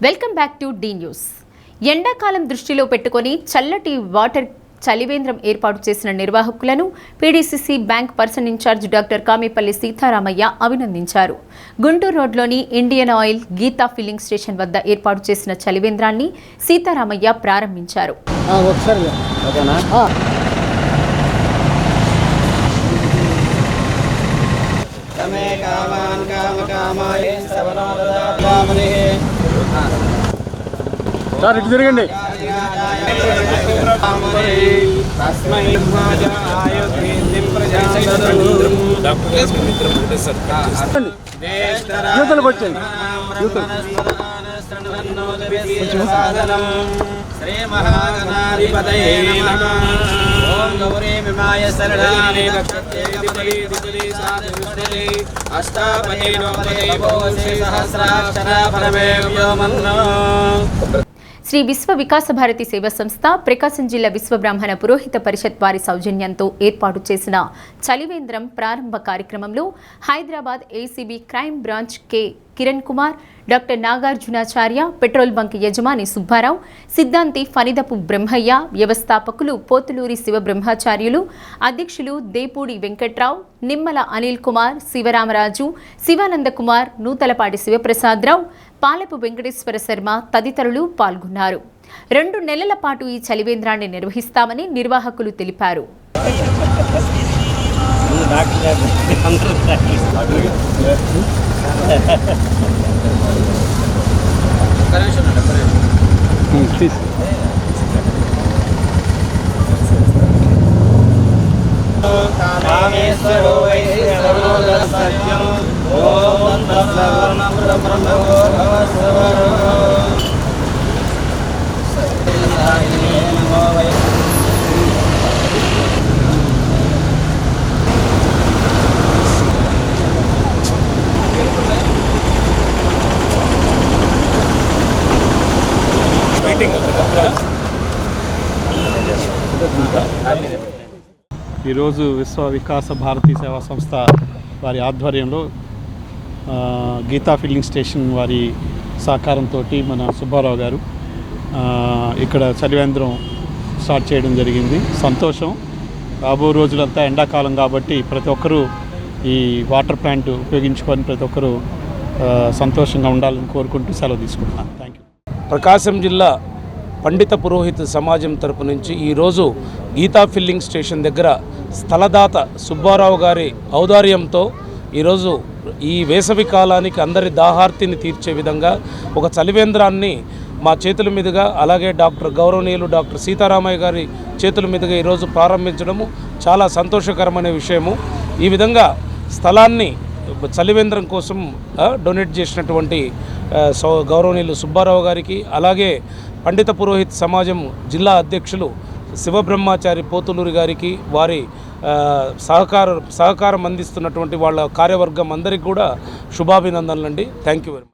Welcome back to the news. ఎండాకాలం దృష్టిలో పెట్టుకొని చల్లటి వాటర్ చలివేంద్రం ఏర్పాటు చేసిన నిర్వాహకులను PDCC bank person in-charge doctor Kamepalli Sitaramaiah అభినందించారు. గుంటూరు రోడ్లోని Indian oil Geetha filling station వద్ద ఏర్పాటు చేసిన చలివేంద్రాన్ని సీతారామయ్య ప్రారంభించారు. తిరగండి. యూతలకు వచ్చండి. శ్రీ మహాగణాధిపతయే నమః. ఓం గౌరీ విమాయ శరణాని అష్టాపదే నవపదే భోసి సహస్రాక్షర పరమే వ్యోమన్నో. శ్రీ విశ్వ వికాస భారతి సేవా సంస్థ ప్రకాశం జిల్లా విశ్వ బ్రాహ్మణ పురోహిత పరిషత్ వారి సౌజన్యంతో ఏర్పాటు చేసిన చలివేంద్రం ప్రారంభ కార్యక్రమంలో Hyderabad ACB crime branch K Kiran Kumar, doctor Nagarjunacharya, petrol bunk యజమాని సుబ్బారావు, సిద్ధాంతి ఫణిదపు బ్రహ్మయ్య, వ్యవస్థాపకులు పోతులూరి శివబ్రహ్మచార్యులు, అధ్యక్షులు దేపూడి వెంకట్రావు, నిమ్మల అనిల్ కుమార్, శివరామరాజు, శివానంద కుమార్, నూతలపాటి శివప్రసాదరావు, పాలపు వెంకటేశ్వర శర్మ తదితరులు పాల్గొన్నారు. 2 నెలల పాటు ఈ చలివేంద్రాన్ని నిర్వహిస్తామని నిర్వాహకులు తెలిపారు. ఈరోజు విశ్వ వికాస భారతీ సేవా సంస్థ వారి ఆధ్వర్యంలో గీతా ఫిల్లింగ్ స్టేషన్ వారి సహకారంతో మన సుబ్బారావు గారు ఇక్కడ చలివేంద్రం స్టార్ట్ చేయడం జరిగింది. సంతోషం. రాబో రోజులంతా ఎండాకాలం కాబట్టి ప్రతి ఒక్కరూ ఈ వాటర్ ప్లాంట్ ఉపయోగించుకొని ప్రతి ఒక్కరూ సంతోషంగా ఉండాలని కోరుకుంటూ సెలవు తీసుకుంటున్నాను. Thank you. ప్రకాశం జిల్లా పండిత పురోహిత సమాజం తరపు నుంచి ఈరోజు గీతా ఫిల్లింగ్ స్టేషన్ దగ్గర స్థలదాత సుబ్బారావు గారి ఔదార్యంతో ఈరోజు ఈ వేసవి కాలానికి అందరి దాహార్తిని తీర్చే విధంగా ఒక చలివేంద్రాన్ని మా చేతుల మీదుగా, అలాగే గౌరవనీయులు డాక్టర్ సీతారామయ్య గారి చేతుల మీదుగా ఈరోజు ప్రారంభించడము చాలా సంతోషకరమైన విషయము. ఈ విధంగా స్థలాన్ని చలివేంద్రం కోసం డొనేట్ చేసినటువంటి గౌరవనీయులు సుబ్బారావు గారికి, అలాగే పండిత పురోహిత్ సమాజం జిల్లా అధ్యక్షులు శివబ్రహ్మచారి పోతులూరి గారికి, వారి సహకారం అందిస్తున్నటువంటి వాళ్ళ కార్యవర్గం అందరికీ కూడా శుభాభినందనలండి. Thank you very much.